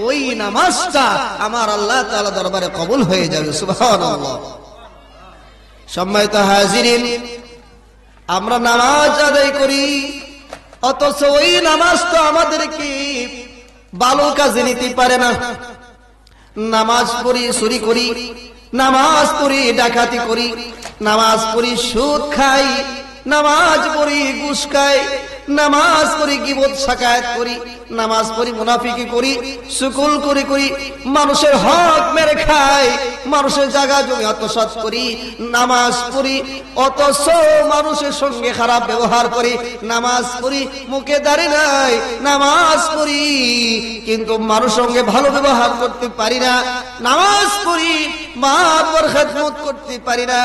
ওই নামাজটা আমার আল্লাহ তাআলা দরবারে কবুল হয়ে যাবে। সুবহানাল্লাহ। সম্মানিত হাজিরিন, আমরা নামাজ আদায় করি, অথচ ওই নামাজটা আমাদেরকে ভালো কাজে নিতে পারে না। নামাজ পড়ি চুরি করি, নামাজ পড়ি ডাকাতি করি, নামাজ পড়ি সুদ খাই, নামাজ পড়ি ঘুষ খাই, নামাজ পড়ি গীবত শাকায়াত করি, নামাজ পড়ি মুনাফিকি করি, সুকুল করি, মানুষের হক মেরে খাই, মানুষের জায়গা জমি আত্মসাৎ করি, নামাজ পড়ি অথচ মানুষের সঙ্গে খারাপ ব্যবহার করি, নামাজ পড়ি মুখে দাড়ি নাই, নামাজ পড়ি কিন্তু মানুষের সঙ্গে ভালো ব্যবহার করতে পারি না, নামাজ পড়ি মা বাবার খেদমত করতে পারি না,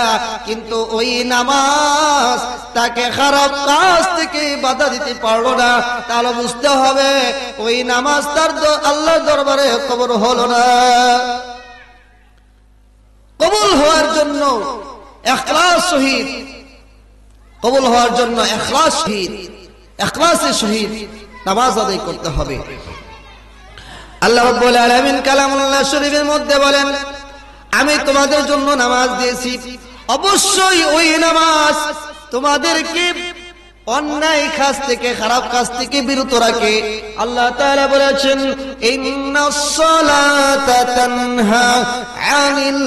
কিন্তু ওই নামাজ তাকে খারাপ কাজ থেকে বাধা দিতে পারলো না, তাহলে বুঝতে হবে ওই নামাজ তার আল্লাহর দরবারে কবুল হলো না। কবুল হওয়ার জন্য ইখলাস সহিত, কবুল হওয়ার জন্য ইখলাস সহিত, ইখলাসের সহিত নামাজ আদায় করতে হবে। আল্লাহ রাব্বুল আলামিন কালামুল্লাহ শরীফের মধ্যে বলেন, আমি তোমাদের জন্য নামাজ দিয়েছি, অবশ্যই ওই নামাজ তোমাদেরকে অন্যায় কাজ থেকে, খারাপ কাজ থেকে বিরত রাখে। আল্লাহ তাআলা বলেছেন, ইন্নাস সালাতা তানহা আনিল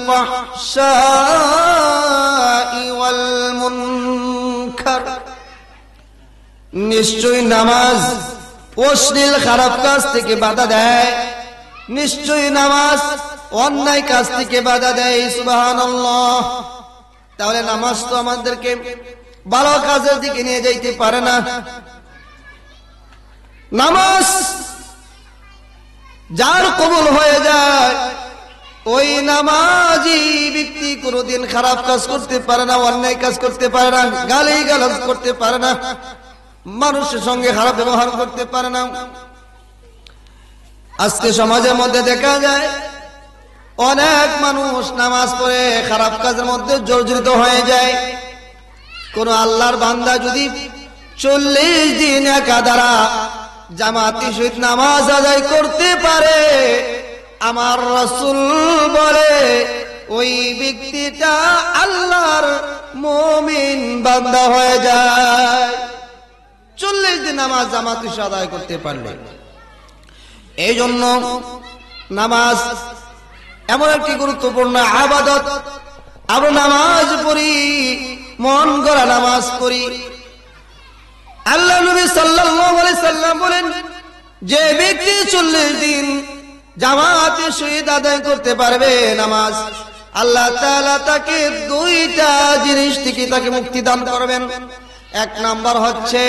ফাহশাই ওয়াল মুনকার, নিশ্চয় নামাজ অশ্লীল খারাপ কাজ থেকে বাধা দেয়, নিশ্চয় নামাজ অন্যায় কাজ থেকে বাধা দেয়। সুবহানাল্লাহ। তাহলে নামাজ তো আমাদেরকে ভালো কাজের দিকে নিয়ে যাইতে পারে না। নামাজ যার কবুল হয়ে যায়, ওই নামাজি ব্যক্তি কোনদিন খারাপ কাজ করতে পারে না, অন্যায় কাজ করতে পারে না, গালিগালাজ করতে পারে না, মানুষের সঙ্গে খারাপ ব্যবহার করতে পারে না। আজকে সমাজের মধ্যে দেখা যায় অনেক মানুষ নামাজ পড়ে খারাপ কাজের মধ্যে জর্জরিত হয়ে যায়। কোন আল্লাহর বান্দা যদি 40 দিন একাধারা জামাতি সহিত নামাজ আদায় করতে পারে, আমার রাসূল বলে ওই ব্যক্তিটা আল্লাহর মুমিন বান্দা হয়ে যায়। 40 দিন নামাজ জামাতি সহিত আদায় করতে পারলে। এই জন্য নামাজ এমন একটি গুরুত্বপূর্ণ ইবাদত। আমরা নামাজ পড়ি, মন গড়া নামাজ পড়ি। আল্লাহ নবী সাল্লাল্লাহু আলাইহি সাল্লাম বলেন, যে ব্যক্তি 40 দিন জামাতে সহিত আদায় করতে পারবে নামাজ, আল্লাহ তাআলা তাকে 2টা জিনিস থেকে তাকে মুক্তি দান করবেন। 1 নাম্বার হচ্ছে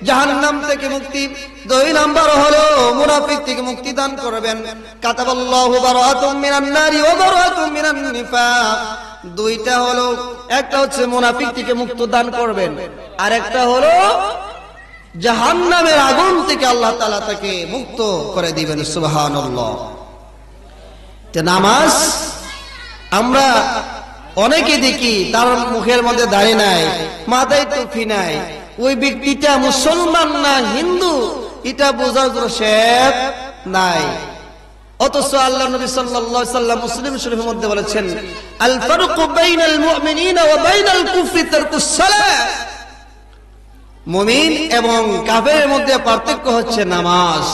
জাহান্নাম থেকে মুক্তি, 2 নাম্বার হলো মুনাফিক থেকে মুক্তি দান করবেন। কাতাবাল্লাহু বারাআতুম মিনান নারি ওয়া বারাআতুম মিনান নিফাক। 2টা হলো, একটা হচ্ছে মুনাফিক থেকে মুক্ত দান করবেন, আর একটা হলো জাহান্নামের আগুন থেকে আল্লাহ তাআলা তাকে মুক্ত করে দিবেন। সুবহানাল্লাহ। তো নামাজ আমরা অনেকে দেখি তার মুখের মধ্যে দাড়ি নাই, মাথায় টুপি নাই, ওই ব্যক্তিটা মুসলমান না হিন্দু এটা বোঝার জন্য শেখ নাই। অথচ আল্লাহ নবী সাল্লাল্লাহু আলাইহি সাল্লাম মুসলিম শরীফের মধ্যে বলেছেন, আল ফারকু বাইনাল মুমিনিনা ওয়া বাইনাল কুফরি তারকুস সালাহ। মুমিন এবং কাফেরের মধ্যে পার্থক্য হচ্ছে নামাজ।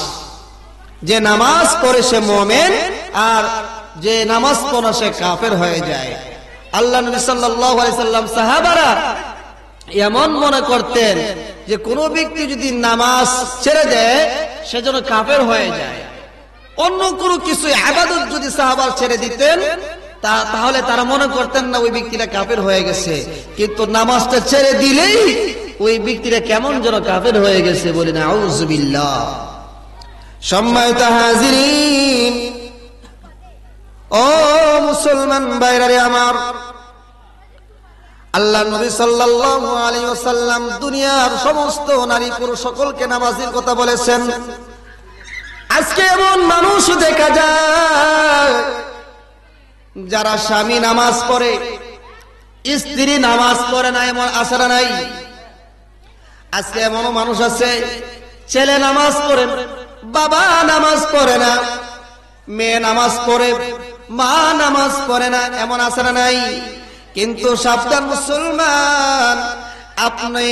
যে নামাজ পড়ে সে মুমিন, আর যে নামাজ পড়ে সে কাফের হয়ে যায়। আল্লাহ নবী সাল্লাল্লাহু আলাইহি সাল্লাম সাহাবারা এমন মনে করতেন যে কোন ব্যক্তি যদি নামাজ ছেড়ে দেয় সে যেন কাফের হয়ে যায়। অন্য কোনো কিছু ইবাদত যদি সাহাবা ছেড়ে দিতেন তাহলে তারা মনে করতেন না ওই ব্যক্তিটা কাফের হয়ে গেছে, কিন্তু নামাজটা ছেড়ে দিলেই ওই ব্যক্তিটা কেমন যেন কাফের হয়ে গেছে। বলি না আউযুবিল্লাহ। সম্মানিত হাজিরিন, ও মুসলমান ভাইরা আমার, আল্লাহ নবী সাল্লাল্লাহু আলাইহি ওয়াসাল্লাম দুনিয়ার সমস্ত নারী পুরুষ সকলকে নামাজের কথা বলেছেন। আজকে এমন মানুষ দেখা যায় যারা স্বামী নামাজ পড়ে, স্ত্রী নামাজ পড়ে না, এমন আশা নাই। আজকে এমন মানুষ আছে ছেলে নামাজ পড়ে, বাবা নামাজ পড়ে না, মেয়ে নামাজ পড়ে, মা নামাজ পড়ে না, এমন আশা নাই। কিন্তু সাবধান মুসলমান, আপনি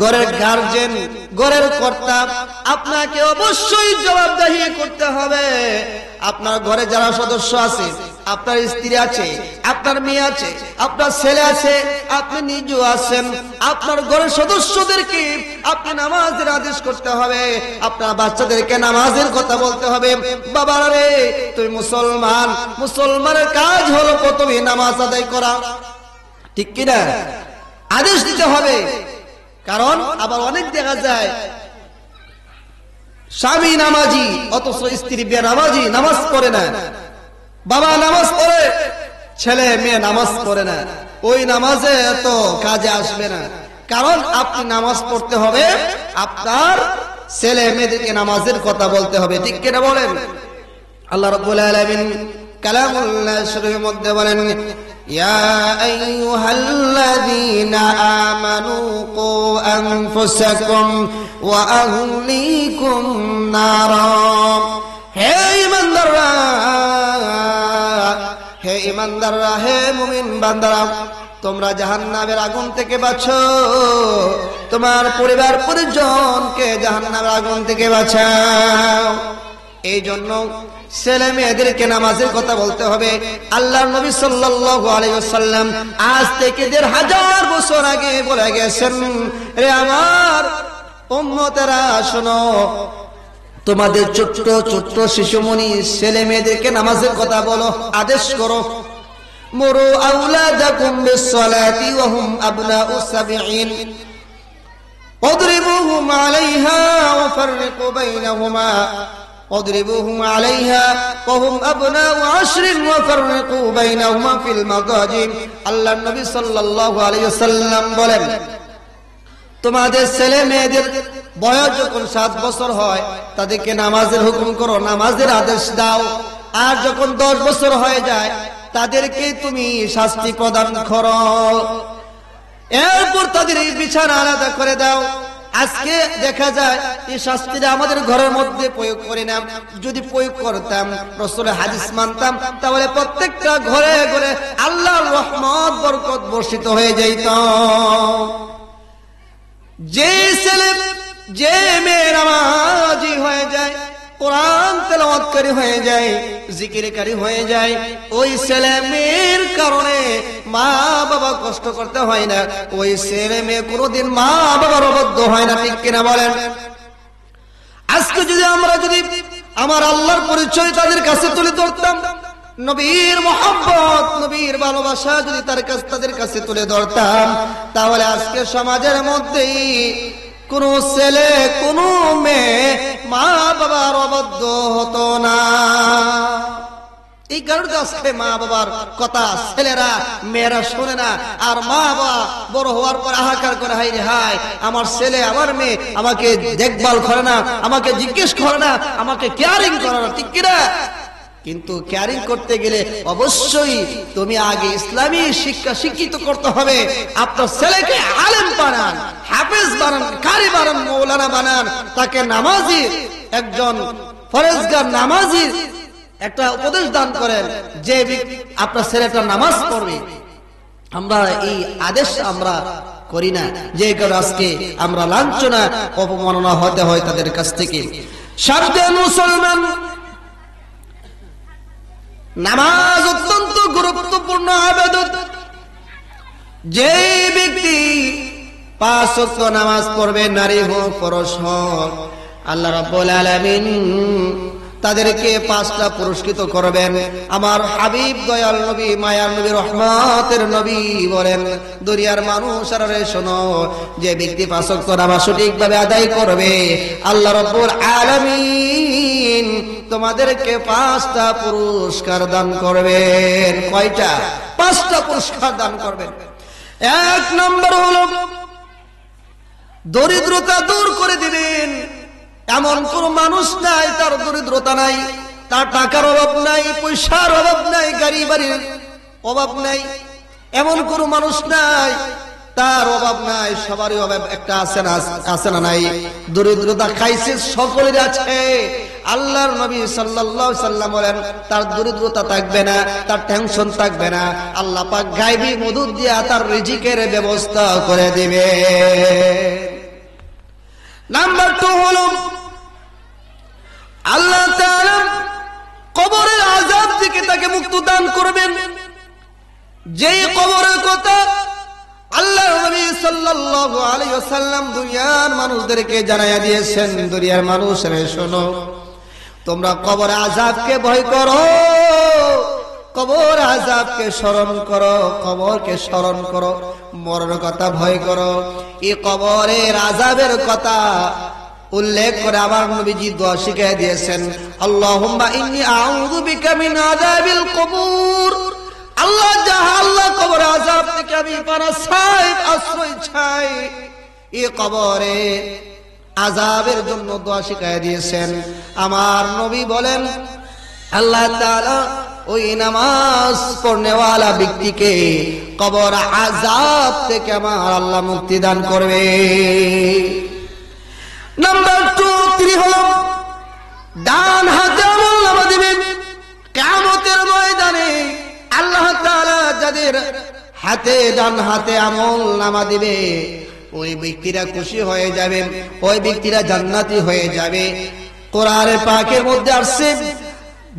ঘরের গার্জেন, ঘরের কর্তা, আপনাকে অবশ্যই জবাবদিহি করতে হবে। আপনার ঘরে যারা সদস্য আছে, আপনার স্ত্রী আছে, আপনার মেয়ে আছে, আপনার ছেলে আছে, আপনি নিজেও আছেন, আপনার ঘরের সদস্যদেরকে আপনি নামাজের আদেশ করতে হবে, আপনার বাচ্চাদেরকে নামাজের কথা বলতে হবে। বাবা রে, তুমি মুসলমান, মুসলমানের কাজ হলো প্রথমে নামাজ আদায় করা, ঠিক কিনা? আদেশ দিতে হবে। কারণ আবার অনেক দেখা যায় স্বামী নামাজি অথচ স্ত্রী বেনামাজি, নামাজ পড়ে না। বাবা নামাজ পড়ে, ছেলে মেয়ে নামাজ পড়ে না, ওই নামাজে তো কাজে আসবে না। কারণ আপনি নামাজ পড়তে হবে, আপনার ছেলে মেয়েদেরকে নামাজের কথা বলতে হবে, ঠিক কিনা বলেন? আল্লাহ রাব্বুল আলামিন কালামুল্লাহ শরীফের মধ্যে বলেন, ইয়া আইয়ুহাল্লাযীনা আমানু কু আনফুসাকুম ওয়া আহলিকুম নারা। হে ঈমানদাররা, হে ঈমানদাররা, হে মুমিন বান্দারা, তোমরা জাহান্নামের আগুন থেকে বাঁচো, তোমার পরিবার পরিজনকে জাহান্নামের আগুন থেকে বাঁচাও। এই জন্য ছেলে মেয়েদেরকে নামাজের কথা বলতে হবে। আল্লাহর নবী সাল্লাল্লাহু আলাইহি ওয়াসাল্লাম আজ থেকে ১৫০০ বছর আগে বলে গেছেন, রে আমার উম্মতেরা শোনো, তোমাদের ছোট্ট ছোট্ট শিশুমণি ছেলে মেয়েদেরকে নামাজের কথা বলো, আদেশ করো। মুরু আওলাদাকুম বিসসালাতি ওয়া হুম আবনাউ সাবঈন ওয়াদরিবুহুম আলাইহা ওয়া ফাররিকু বাইনাহুমা واضربوهم عليها وهم أبناء 10 وفرقوا بينهما في المضاجع। আল্লাহ নবী সাল্লাল্লাহু আলাইহি ওয়াসাল্লাম বলেন, তোমাদের ছেলে মেয়েদের বয়স যখন 7 বছর হয় তাদেরকে নামাজের হুকুম করো, নামাজের আদেশ দাও। আর যখন 10 বছর হয়ে যায় তাদেরকে তুমি শাস্তি প্রদান করো, এরপর তাদের বিছানা আলাদা করে দাও। আজকে দেখা যায় এই শাস্তিটা আমাদের ঘরের মধ্যে প্রয়োগ করি না। যদি প্রয়োগ করতাম, রাসূলের হাদিস মানতাম, তাহলে প্রত্যেকটা ঘরে ঘরে আল্লাহর রহমত বরকত বর্ষিত হয়ে যেত। যে ছেলে যে মেয়ে নামাজি হয়ে যায়, কোরআন তেলাওয়াতকারী হয়ে যায়, জিকিরকারী হয়ে যায়, ওই ছেলে মেয়ের কারণে মা বাবা কষ্ট করতে হয় না, ওই ছেলে মেয়ে কোনোদিন মা বাবার অবাধ্য হয় না, ঠিক কিনা বলেন? আজকে যদি আমরা আমার আল্লাহর পরিচয় তাদের কাছে তুলে ধরতাম, নবীর মহব্বত, নবীর ভালোবাসা যদি তাদের কাছে তুলে ধরতাম, তাহলে আজকে সমাজের মধ্যেই কোন ছেলে কোন মেয়ে মা বাবার অবাধ্য হতো না। এই কারণে আজকে মা বাবার কথা ছেলেরা মেয়েরা শোনে না। আর মা বাবা বড় হওয়ার পর হাহাকার করে, হাই রে হাই, আমার ছেলে আমার মেয়ে আমাকে দেখভাল করে না, আমাকে জিজ্ঞেস করে না, আমাকে কেয়ারিং করে না, ঠিক কিনা? কিন্তু কেয়ারিং করতে গেলে অবশ্যই তুমি আগে ইসলামী শিক্ষা শিক্ষিত করতে হবে। আপনার ছেলেকে আলেম বানান, হাফেজ বানান, কারি বানান, মৌলানা বানান, তাকে নামাজি, একজন ফরজগার নামাজি একটা উপদেশ দান করেন যে আপনার ছেলেটা নামাজ পড়বে। আমরা এই আদেশ আমরা করি না, যে কারণে আজকে আমরা লাঞ্ছনা অপমাননা হতে হয় তাদের কাছ থেকে। সাধারণ মুসলমান, নামাজ অত্যন্ত গুরুত্বপূর্ণ ইবাদত। যে ব্যক্তি 5 ওয়াক্ত নামাজ পড়বে, নারী হোক পুরুষ হোক, আল্লাহ রাব্বুল আলামিন তাদেরকে 5টা পুরস্কৃত করবেন। আমার হাবিব দয়াল নবী, মায়ার নবী, রহমতের নবী বলেন, দুনিয়ার মানুষ আর শোনো, যে ব্যক্তি 5 ওয়াক্ত নামাজ সঠিকভাবে আদায় করবে, আল্লাহ রাব্বুল আলামিন তোমাদেরকে 5টা পুরস্কার দান করবেন। কয়টা? 5টা পুরস্কার দান করবেন। 1 নম্বর হলো দরিদ্রতা দূর করে দিবেন। এমন কোন মানুষ নাই তার দরিদ্রতা নাই, তার টাকার অভাব নাই, পয়সার অভাব নাই, গাড়ি বাড়ির অভাব নাই, এমন কোন মানুষ নাই তার অভাব নাই। সবারই অভাব একটা আছে না নাই? দরিদ্রতা খাইছে সকলের আছে। আল্লাহর নবী সাল্লাল্লাহু আলাইহি সাল্লাম বলেন, তার দরিদ্রতা থাকবে না, তার টেনশন থাকবে না। আল্লাহ পাক গায়বী মদদ দিয়া তার রিজিকের ব্যবস্থা করে দিবে। নাম্বার 2 হলো আল্লাহ তাআলা কবরের আযাব থেকে থেকে তাকে মুক্তি দান করবেন। যেই কবরের কথা আল্লাহ নবী সাল্লাল্লাহু আলাইহি ওয়াসাল্লাম দুনিয়ার মানুষদেরকে জানাইয়া দিয়েছেন, দুনিয়ার মানুষেরা শোনো, তোমরা কবর আযাবকে ভয় করো, কবর আযাবকে স্মরণ করো, কবরকে স্মরণ করো, মরণের কথা ভয় করো। এই কবরের আযাবের কথা উল্লেখ করে আমার নবীজি দোয়া শিখিয়ে দিয়েছেন, আল্লাহুম্মা ইন্নী আউযু বিকা মিন আযাবিল কবুর। আল্লাহ আল্লাহ কবর আযাব থেকে আমি পানা চাই, আশ্রয় চাই। এই কবরে আযাবের জন্য দোয়া শিখিয়ে দিয়েছেন। আমার নবী বলেন, আল্লাহ তাআলা ওই নামাজ পড়নেওয়ালা ব্যক্তিকে কবর আযাব থেকে আমার আল্লাহ মুক্তি দান করবে। নাম্বার 2, 3 হলো ডান হাতে আমলনামা দিবেন। কিয়ামতের ময়দানে আল্লাহ তাআলা যাদের হাতে ডান হাতে আমলনামা দিবে, ওই ব্যক্তিরা খুশি হয়ে যাবে, ওই ব্যক্তিরা জান্নাতি হয়ে যাবে। কোরআনে পাকের মধ্যে আসছে,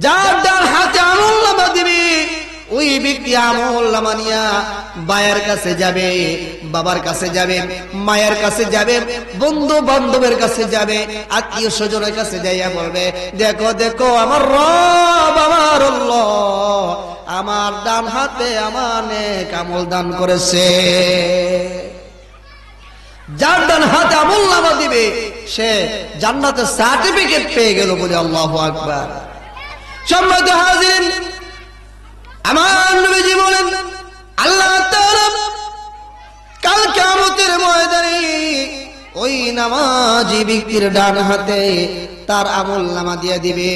যার ডান হাতে আমলনামা দিবে ওই ব্যক্তি আমলনামা নিয়া বাবার কাছে যাবে, বাবার কাছে যাবে, মায়ের কাছে যাবে, বন্ধু বান্ধবের কাছে যাবে, আত্মীয় স্বজনের কাছে যাইয়া বলবে, দেখো দেখো আমার রব, আমার আল্লাহ আমার ডান হাতে আমার নেক আমল দান করেছে। যার ডান হাতে আমলনামা দিবে সে জান্নাতের সার্টিফিকেট পেয়ে গেল বলে আল্লাহু আকবার। সম্মানিত হাজিরিন, আমার নবীজি বলেন, আল্লাহ তাআলা কাল কিয়ামতের ময়দানে ওই নামাজি ব্যক্তির ডান হাতে তার আমলনামা দিয়ে দিবে।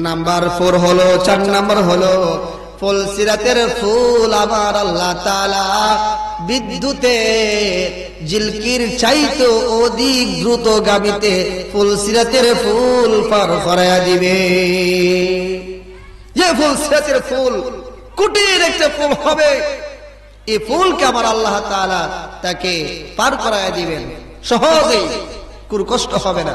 নাম্বার 4 হলো, 4 নাম্বার হলো ফুলসিরাতের ফুল আমার আল্লাহ তাআলা বিদ্যুতে জিলকির চাইতে অধিক দ্রুত গামিতে ফুলসিরাতের ফুল পার করায়া দিবে। যে ফুলসিরাতের ফুল কুটির একটা ফুল হবে, এই ফুলকে আমার আল্লাহ তাআলা তাকে পার করায়া দিবেন, সহজেই কোনো কষ্ট হবে না।